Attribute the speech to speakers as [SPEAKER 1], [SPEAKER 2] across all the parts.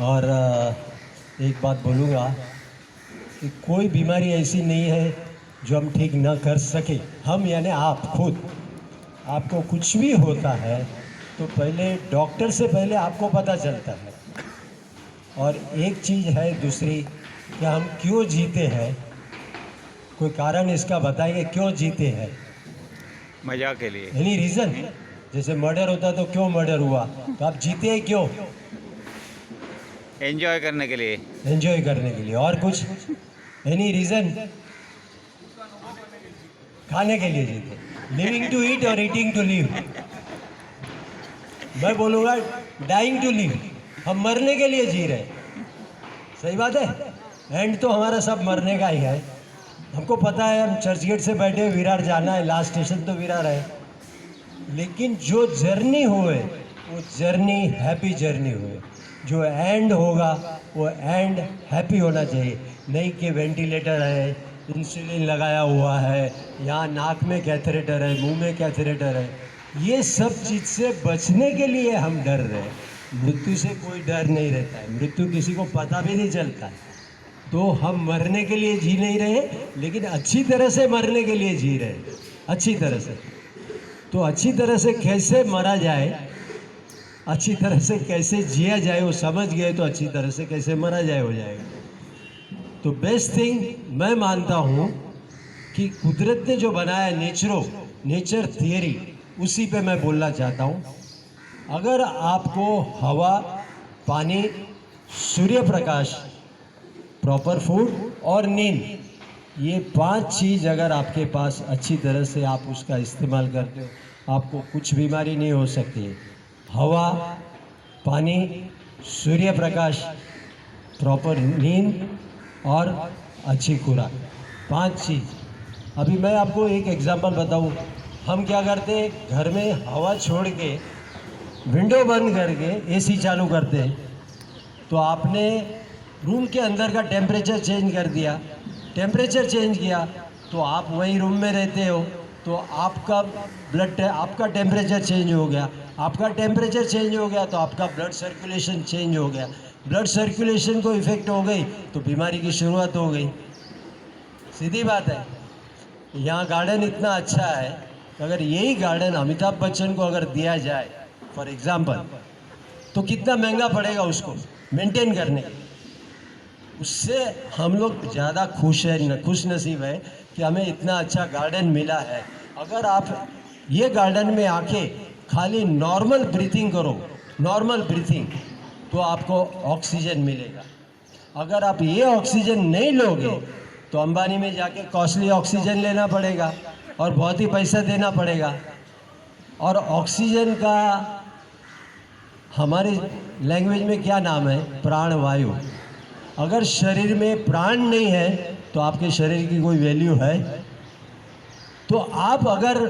[SPEAKER 1] और एक बात बोलूँगा कि कोई बीमारी ऐसी नहीं है जो हम ठीक ना कर सके। हम यानी आप खुद, आपको कुछ भी होता है तो पहले डॉक्टर से पहले आपको पता चलता है। और एक चीज़ है दूसरी कि हम क्यों जीते हैं, कोई कारण इसका बताएंगे क्यों जीते हैं?
[SPEAKER 2] मजा के लिए।
[SPEAKER 1] Any reason? जैसे मर्डर होता तो क्यों मर्डर हुआ, तो आप जीते हैं क्यों?
[SPEAKER 2] एंजॉय करने के लिए।
[SPEAKER 1] एंजॉय करने के लिए। और कुछ? Any reason? खाने के लिए जीते। लिविंग टू ईट और ईटिंग टू लिव। मैं बोलूँगा डाइंग टू लिव। हम मरने के लिए जी रहे हैं। सही बात है। एंड तो हमारा सब मरने का ही है। हमको पता है, हम चर्च गेट से बैठे विरार जाना है, लास्ट स्टेशन तो विरार है। लेकिन जो जर्नी हुए वो जर्नी हैप्पी जर्नी हुए। जो एंड होगा वो एंड हैप्पी होना चाहिए। नहीं कि वेंटिलेटर है, इंसुलिन लगाया हुआ है, यहाँ नाक में कैथेरेटर है, मुंह में कैथेरेटर है। ये सब चीज़ से बचने के लिए हम डर रहे हैं। मृत्यु से कोई डर नहीं रहता है, मृत्यु किसी को पता भी नहीं चलता है। तो हम मरने के लिए जी नहीं रहे, लेकिन अच्छी तरह से मरने के लिए जी रहे हैं, अच्छी तरह से। तो अच्छी तरह से कैसे मरा जाए, अच्छी तरह से कैसे जिया जाए वो समझ गए तो अच्छी तरह से कैसे मरा जाए हो जाएगा। तो बेस्ट थिंग मैं मानता हूँ कि कुदरत ने जो बनाया नेचर थियरी, उसी पे मैं बोलना चाहता हूँ। अगर आपको हवा, पानी, सूर्य प्रकाश, प्रॉपर फूड और नींद, ये 5 चीज़ अगर आपके पास अच्छी तरह से आप उसका इस्तेमाल करते हो, आपको कुछ बीमारी नहीं हो सकती है। हवा, पानी, सूर्य प्रकाश, प्रॉपर नींद और अच्छी खुराक, 5 चीज़। अभी मैं आपको एक एग्जांपल बताऊं। हम क्या करते हैं, घर में हवा छोड़ के विंडो बंद करके एसी चालू करते हैं। तो आपने रूम के अंदर का टेम्परेचर चेंज कर दिया, टेम्परेचर चेंज किया तो आप वही रूम में रहते हो, तो आपका आपका टेम्परेचर चेंज हो गया। आपका टेम्परेचर चेंज हो गया तो आपका ब्लड सर्कुलेशन चेंज हो गया। ब्लड सर्कुलेशन को इफेक्ट हो गई तो बीमारी की शुरुआत हो गई। सीधी बात है। यहाँ गार्डन इतना अच्छा है कि अगर यही गार्डन अमिताभ बच्चन को अगर दिया जाए फॉर एग्जाम्पल, तो कितना महंगा पड़ेगा उसको मेंटेन करने के लिए। उससे हम लोग ज़्यादा खुश नसीब है कि हमें इतना अच्छा गार्डन मिला है। अगर आप ये गार्डन में आके खाली नॉर्मल ब्रीथिंग करो, नॉर्मल ब्रीथिंग, तो आपको ऑक्सीजन मिलेगा। अगर आप ये ऑक्सीजन नहीं लोगे तो अंबानी में जाके कॉस्टली ऑक्सीजन लेना पड़ेगा और बहुत ही पैसा देना पड़ेगा। और ऑक्सीजन का हमारे लैंग्वेज में क्या नाम है? प्राणवायु। अगर शरीर में प्राण नहीं है तो आपके शरीर की कोई वैल्यू है? तो आप अगर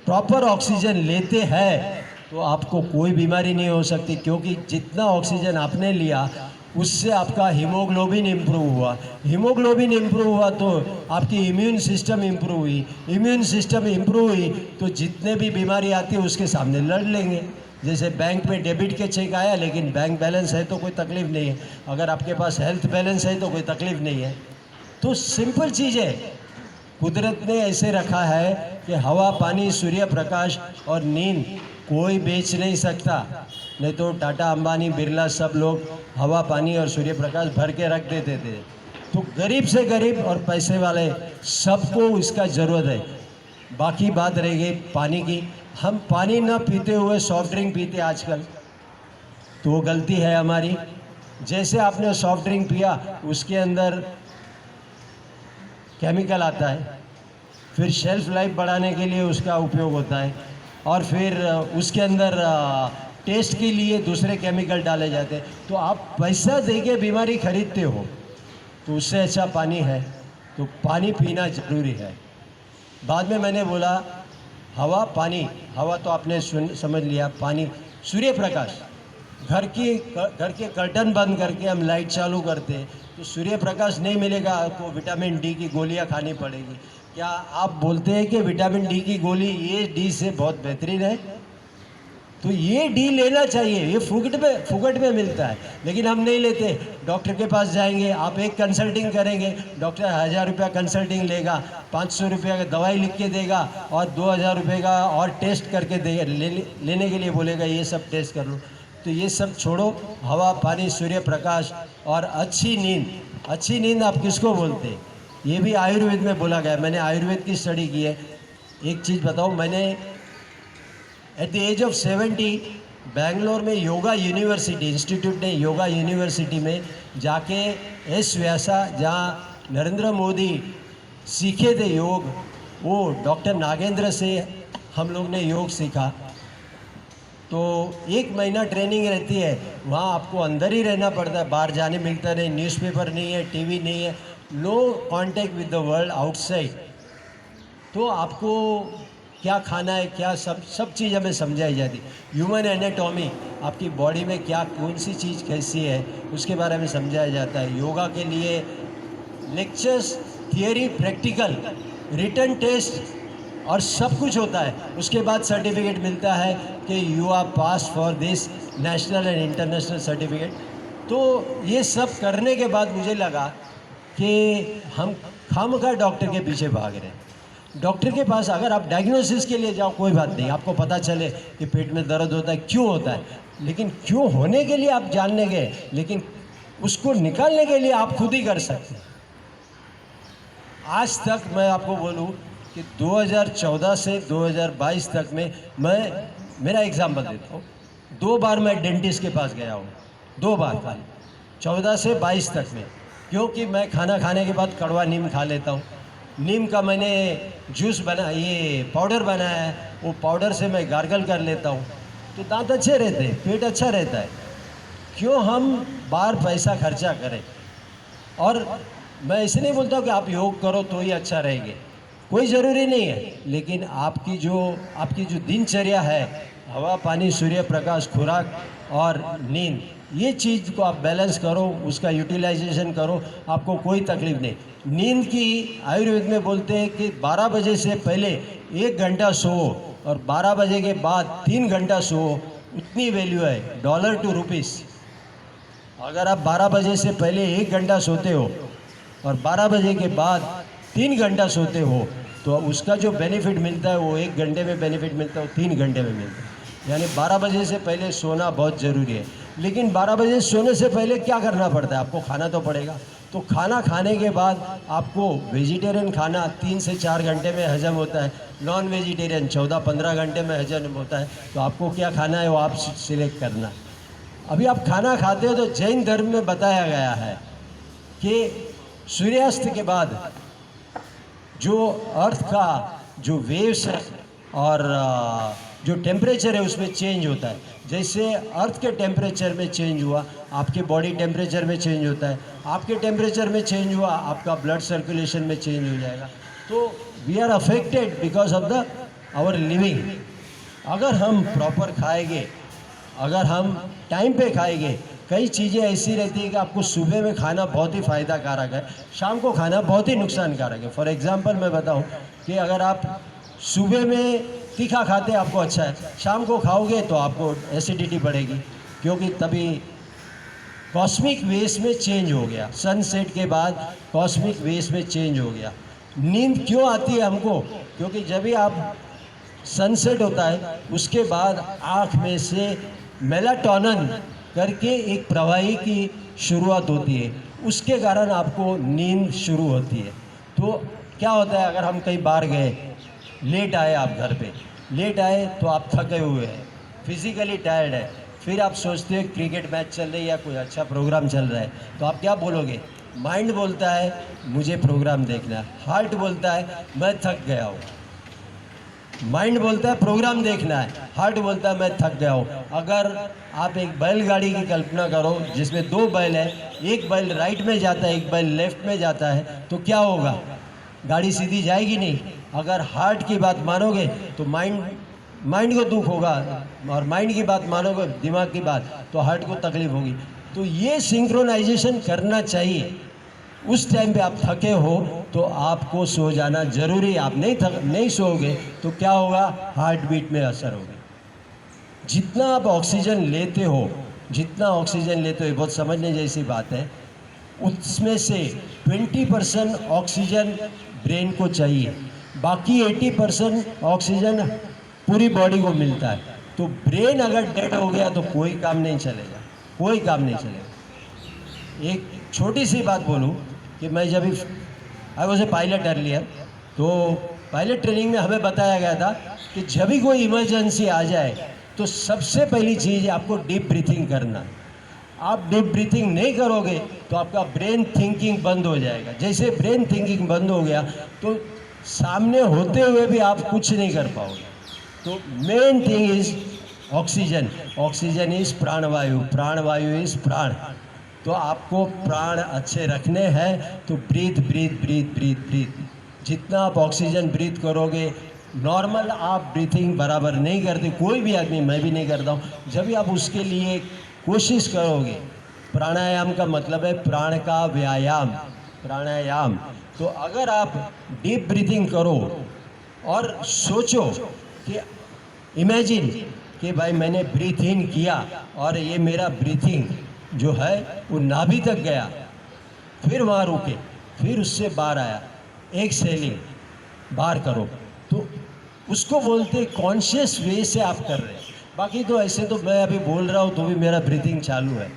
[SPEAKER 1] प्रॉपर ऑक्सीजन लेते हैं तो आपको कोई बीमारी नहीं हो सकती, क्योंकि जितना ऑक्सीजन आपने लिया उससे आपका हीमोग्लोबिन इम्प्रूव हुआ। हीमोग्लोबिन इम्प्रूव हुआ तो आपकी इम्यून सिस्टम इम्प्रूव हुई। इम्यून सिस्टम इम्प्रूव हुई तो जितने भी बीमारी आती है उसके सामने लड़ लेंगे। जैसे बैंक में डेबिट के चेक आया लेकिन बैंक बैलेंस है तो कोई तकलीफ नहीं है, अगर आपके पास हेल्थ बैलेंस है तो कोई तकलीफ नहीं है। तो सिंपल चीज़ है, कुदरत ने ऐसे रखा है कि हवा, पानी, सूर्य प्रकाश और नींद कोई बेच नहीं सकता। नहीं तो टाटा, अंबानी, बिरला सब लोग हवा, पानी और सूर्य प्रकाश भर के रख देते थे। तो गरीब से गरीब और पैसे वाले सबको इसका ज़रूरत है। बाकी बात रह गई पानी की। हम पानी ना पीते हुए सॉफ्ट ड्रिंक पीते आजकल, तो वो गलती है हमारी। जैसे आपने सॉफ्ट ड्रिंक पिया उसके अंदर केमिकल आता है, फिर शेल्फ लाइफ बढ़ाने के लिए उसका उपयोग होता है, और फिर उसके अंदर टेस्ट के लिए दूसरे केमिकल डाले जाते हैं। तो आप पैसा दे के बीमारी खरीदते हो, तो उससे अच्छा पानी है तो पानी पीना ज़रूरी है। बाद में मैंने बोला हवा, पानी। हवा तो आपने समझ लिया, पानी, सूर्य प्रकाश। घर के कर्टन बंद करके हम लाइट चालू करते हैं तो सूर्य प्रकाश नहीं मिलेगा, आपको विटामिन डी की गोलियां खानी पड़ेगी। क्या आप बोलते हैं कि विटामिन डी की गोली ये डी से बहुत बेहतरीन है? तो ये डी लेना चाहिए, ये फुकट में मिलता है, लेकिन हम नहीं लेते। डॉक्टर के पास जाएंगे, आप एक कंसल्टिंग करेंगे, डॉक्टर 1000 रुपया कंसल्टिंग लेगा, 500 रुपया का दवाई लिख के देगा और 2000 रुपये का और टेस्ट करके देगा, लेने के लिए बोलेगा ये सब टेस्ट कर लो। तो ये सब छोड़ो, हवा पानी सूर्य प्रकाश और अच्छी नींद आप किसको बोलते हैं? ये भी आयुर्वेद में बोला गया है। मैंने आयुर्वेद की स्टडी की है। एक चीज़ बताऊँ, मैंने at the age of 70 Bangalore में योगा यूनिवर्सिटी इंस्टीट्यूट ने योगा यूनिवर्सिटी में जाके एस व्यासा, जहाँ नरेंद्र मोदी सीखे थे योग, वो डॉक्टर नागेंद्र से हम लोग ने योग सीखा। तो 1 महीना ट्रेनिंग रहती है, वहाँ आपको अंदर ही रहना पड़ता है, बाहर जाने मिलता नहीं, न्यूज़पेपर नहीं है, टीवी नहीं है, no contact with the world outside. तो आपको क्या खाना है, क्या सब चीज़ हमें समझाई जाती। ह्यूमन एनाटॉमी, आपकी बॉडी में क्या कौन सी चीज़ कैसी है, उसके बारे में समझाया जाता है। योगा के लिए lectures, theory, practical, written test और सब कुछ होता है। उसके बाद सर्टिफिकेट मिलता है कि you are pass for this national and international certificate. तो ये सब करने के बाद मुझे लगा कि हम खामखा डॉक्टर के पीछे भाग रहे हैं। डॉक्टर के पास अगर आप डायग्नोसिस के लिए जाओ, कोई बात नहीं, आपको पता चले कि पेट में दर्द होता है, क्यों होता है, लेकिन क्यों होने के लिए आप जानने गए, लेकिन उसको निकालने के लिए आप खुद ही कर सकते हैं। आज तक मैं आपको बोलूं कि 2014 से 2022 तक में मेरा एग्जाम्पल देता हूँ, 2 बार मैं डेंटिस्ट के पास गया हूँ, 2 बार खाली 14 से 22 तक में, क्योंकि मैं खाना खाने के बाद कड़वा नीम खा लेता हूँ। नीम का मैंने जूस बना, ये पाउडर बनाया है, वो पाउडर से मैं गार्गल कर लेता हूँ, तो दांत अच्छे रहते हैं, पेट अच्छा रहता है। क्यों हम बाहर पैसा खर्चा करें? और मैं इसे नहीं बोलता कि आप योग करो तो ही अच्छा रहेंगे, कोई ज़रूरी नहीं है, लेकिन आपकी जो दिनचर्या है, हवा पानी सूर्य प्रकाश, खुराक और नींद, ये चीज़ को आप बैलेंस करो, उसका यूटिलाइजेशन करो, आपको कोई तकलीफ नहीं। नींद की आयुर्वेद में बोलते हैं कि 12 बजे से पहले 1 घंटा सोओ और 12 बजे के बाद 3 घंटा सोओ, उतनी वैल्यू है $1 to रुपीस। अगर आप 12 बजे से पहले 1 घंटा सोते हो और 12 बजे के बाद 3 घंटा सोते हो, तो उसका जो बेनिफिट मिलता है वो 1 घंटे में बेनिफिट मिलता है, वो 3 घंटे में मिलता है। यानी 12 बजे से पहले सोना बहुत ज़रूरी है। लेकिन 12 बजे सोने से पहले क्या करना पड़ता है? आपको खाना तो पड़ेगा। तो खाना खाने के बाद आपको वेजिटेरियन खाना 3 से 4 घंटे में हजम होता है, नॉन वेजिटेरियन 14-15 घंटे में हजम होता है। तो आपको क्या खाना है वो आप सिलेक्ट करना। अभी आप खाना खाते हो तो जैन धर्म में बताया गया है कि सूर्यास्त के बाद जो अर्थ का जो वेव्स है और जो टेम्परेचर है उसमें चेंज होता है। जैसे अर्थ के टेम्परेचर में चेंज हुआ, आपके बॉडी टेम्परेचर में चेंज होता है, आपके टेम्परेचर में चेंज हुआ, आपका ब्लड सर्कुलेशन में चेंज हो जाएगा। तो we are affected because of the our living. अगर हम प्रॉपर खाएंगे, अगर हम टाइम पे खाएंगे, कई चीज़ें ऐसी रहती है कि आपको सुबह में खाना बहुत ही फ़ायदा कारक है, शाम को खाना बहुत ही नुकसान कारक है। फॉर एग्ज़ाम्पल मैं बताऊं कि अगर आप सुबह में तीखा खाते आपको अच्छा है, शाम को खाओगे तो आपको एसिडिटी बढ़ेगी, क्योंकि तभी कॉस्मिक वेव्स में चेंज हो गया। सनसेट के बाद कॉस्मिक वेव्स में चेंज हो गया। नींद क्यों आती है हमको? क्योंकि जब भी आप सनसेट होता है उसके बाद आँख में से मेलाटोनिन करके एक प्रवाही की शुरुआत होती है, उसके कारण आपको नींद शुरू होती है। तो क्या होता है, अगर हम कहीं बाहर गए, लेट आए, आप घर पे लेट आए तो आप थके हुए हैं, फिजिकली टायर्ड है, फिर आप सोचते हो क्रिकेट मैच चल रही है या कोई अच्छा प्रोग्राम चल रहा है, तो आप क्या बोलोगे? माइंड बोलता है मुझे प्रोग्राम देखना है, हार्ट बोलता है मैं थक गया हूँ। माइंड बोलता है प्रोग्राम देखना है, हार्ट बोलता है मैं थक गया हूँ। अगर आप एक बैलगाड़ी की कल्पना करो जिसमें 2 बैल है, एक बैल राइट में जाता है, एक बैल लेफ्ट में जाता है, तो क्या होगा? गाड़ी सीधी जाएगी नहीं। अगर हार्ट की बात मानोगे तो माइंड को दुख होगा, और माइंड की बात मानोगे, दिमाग की बात, तो हार्ट को तकलीफ होगी। तो ये सिंक्रोनाइजेशन करना चाहिए। उस टाइम पे आप थके हो तो आपको सो जाना जरूरी है। आप नहीं सोओगे तो क्या होगा? हार्ट बीट में असर होगी। जितना आप ऑक्सीजन लेते हो, जितना ऑक्सीजन लेते हो, ये बहुत समझने जैसी बात है, उसमें से 20% ऑक्सीजन ब्रेन को चाहिए, बाकी 80% ऑक्सीजन पूरी बॉडी को मिलता है। तो ब्रेन अगर डेड हो गया तो कोई काम नहीं चलेगा, कोई काम नहीं चलेगा। एक छोटी सी बात बोलूं कि मैं जब I was a pilot earlier, तो पायलट ट्रेनिंग में हमें बताया गया था कि जब भी कोई इमरजेंसी आ जाए तो सबसे पहली चीज़ है आपको डीप ब्रीथिंग करना। आप डीप ब्रीथिंग नहीं करोगे तो आपका ब्रेन थिंकिंग बंद हो जाएगा। जैसे ब्रेन थिंकिंग बंद हो गया तो सामने होते हुए भी आप कुछ नहीं कर पाओगे। तो main thing is oxygen. Oxygen is प्राणवायु, प्राणवायु इज प्राण। तो आपको प्राण अच्छे रखने हैं तो breathe breathe breathe breathe breathe. जितना आप ऑक्सीजन ब्रीथ करोगे, नॉर्मल आप ब्रीथिंग बराबर नहीं करते, कोई भी आदमी, मैं भी नहीं करता हूँ, जब भी आप उसके लिए कोशिश करोगे, प्राणायाम का मतलब है प्राण का व्यायाम, प्राणायाम। तो अगर आप डीप ब्रीथिंग करो और सोचो कि इमेजिन कि भाई मैंने ब्रीथ इन किया और ये मेरा ब्रीथिंग जो है वो नाभि तक गया, फिर वहाँ रुके, फिर उससे बाहर आया, एक्सहेलिंग बाहर करो, तो उसको बोलते कॉन्शियस वे से आप कर रहे हैं। बाकी तो ऐसे तो मैं अभी बोल रहा हूँ तो भी मेरा ब्रीथिंग चालू है,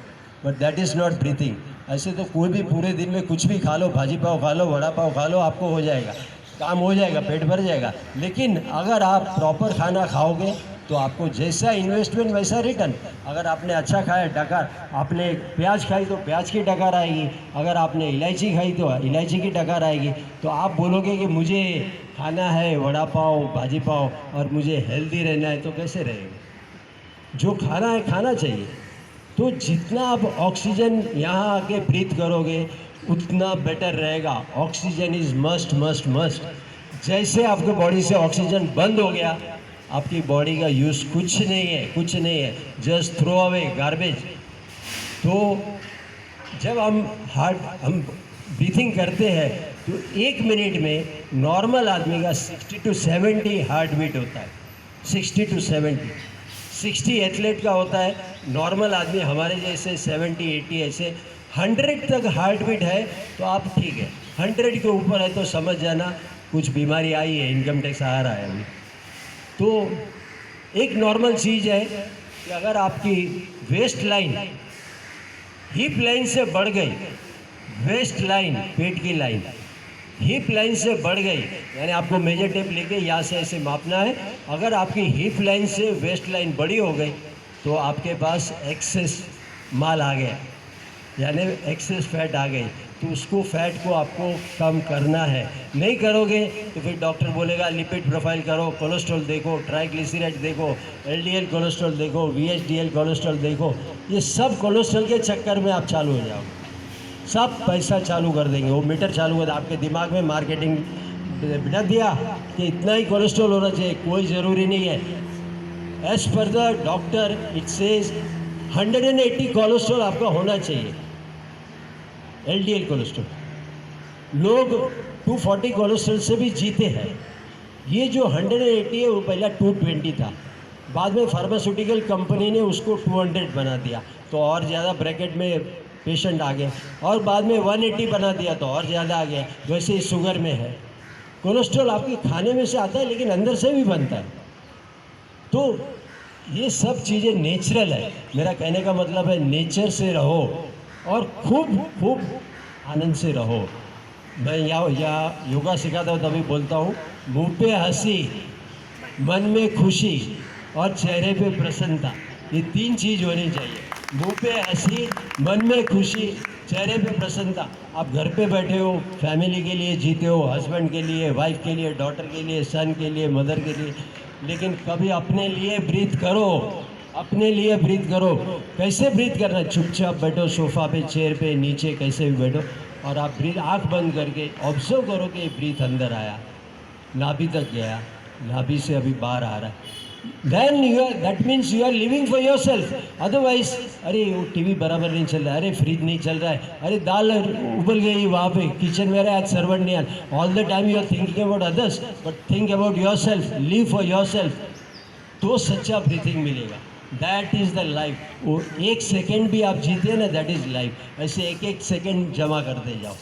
[SPEAKER 1] but that is not breathing. ऐसे तो कोई भी पूरे दिन में कुछ भी खा लो, भाजी पाव खा लो, वड़ा पाव खा लो, आपको हो जाएगा, काम हो जाएगा, पेट भर जाएगा। लेकिन अगर आप प्रॉपर खाना खाओगे तो आपको जैसा इन्वेस्टमेंट वैसा रिटर्न। अगर आपने अच्छा खाया डकार, आपने प्याज खाई तो प्याज की डकार आएगी, अगर आपने इलायची खाई तो इलायची की डकार आएगी। तो आप बोलोगे कि मुझे खाना है वड़ा पाव भाजी पाव और मुझे हेल्दी रहना है, तो कैसे रहेगा? जो खाना है खाना चाहिए। तो जितना आप ऑक्सीजन यहाँ आके ब्रीथ करोगे उतना बेटर रहेगा। Oxygen is must must must. जैसे आपके बॉडी से ऑक्सीजन बंद हो गया, आपकी बॉडी का यूज़ कुछ नहीं है, कुछ नहीं है, जस्ट थ्रो अवे गार्बेज। तो जब हम ब्रीथिंग करते हैं तो 1 मिनट में नॉर्मल आदमी का 60 to 70 हार्ट बीट होता है, 60 to 70। 60 एथलीट का होता है, नॉर्मल आदमी हमारे जैसे 70 80 ऐसे। 100 तक हार्ट बीट है तो आप ठीक है, 100 के ऊपर है तो समझ जाना कुछ बीमारी आई है, इनकम टैक्स आ रहा है अभी। तो एक नॉर्मल चीज़ है कि अगर आपकी वेस्ट लाइन हिप लाइन से बढ़ गई, वेस्ट लाइन पेट की लाइन हिप लाइन से बढ़ गई, यानी आपको मेजर टेप लेके यहाँ से ऐसे मापना है। अगर आपकी हिप लाइन से वेस्ट लाइन बड़ी हो गई तो आपके पास एक्सेस माल आ गया, यानी एक्सेस फैट आ गई। तो उसको फैट को आपको कम करना है। नहीं करोगे तो फिर डॉक्टर बोलेगा लिपिड प्रोफाइल करो, कोलेस्ट्रॉल देखो, ट्राइग्लिसराइड देखो, एलडीएल कोलेस्ट्रॉल देखो, वीएचडीएल कोलेस्ट्रॉल देखो। ये सब कोलेस्ट्रॉल के चक्कर में आप चालू हो जाओगे, सब पैसा चालू कर देंगे, वो मीटर चालू कर, आपके दिमाग में मार्केटिंग बिठा दिया कि इतना ही कोलेस्ट्रॉल होना चाहिए। कोई ज़रूरी नहीं है। As per the doctor it says 180 cholesterol आपका होना चाहिए, एलडीएल कोलेस्ट्रॉल। लोग 240 कोलेस्ट्रॉल से भी जीते हैं। ये जो 180 है वो पहला 220 था, बाद में फार्मास्यूटिकल कंपनी ने उसको 200 बना दिया तो और ज़्यादा ब्रैकेट में पेशेंट आ गए, और बाद में 180 बना दिया तो और ज़्यादा आ गया। वैसे ही शुगर में है, कोलेस्ट्रॉल आपके खाने में से आता है लेकिन अंदर से भी बनता है। तो ये सब चीज़ें नेचुरल है। मेरा कहने का मतलब है नेचर से रहो और खूब खूब आनंद से रहो। मैं यहाँ योगा सिखाता हूँ तभी बोलता हूँ, मुँह पे हंसी, मन में खुशी और चेहरे पे प्रसन्नता, ये 3 चीज़ होनी चाहिए। मुँह पे हंसी, मन में खुशी, चेहरे पे प्रसन्नता। आप घर पे बैठे हो, फैमिली के लिए जीते हो, हस्बैंड के लिए, वाइफ के लिए, डॉटर के लिए, सन के लिए, मदर के लिए, लेकिन कभी अपने लिए ब्रीथ करो, अपने लिए ब्रीथ करो। कैसे ब्रीथ करना? चुपचाप बैठो सोफ़ा पे, चेयर पे, नीचे, कैसे भी बैठो और आप ब्रीथ आँख बंद करके ऑब्जर्व करो कि ब्रीथ अंदर आया, नाभि तक गया, नाभि से अभी बाहर आ रहा है। Then that means you are living for yourself. Otherwise अरे वो टीवी बराबर नहीं चल रहा है, अरे फ्रिज नहीं चल रहा है, अरे दाल उबल गई वहाँ पे किचन में, आज सर्वेंट नहीं आया। All the time you are thinking about others, but think about yourself, live for yourself. तो सच्चा ब्रीथिंग मिलेगा। That is the life. वो एक सेकेंड भी आप जीते ना, दैट इज़ लाइफ। ऐसे एक एक सेकेंड जमा करते जाओ।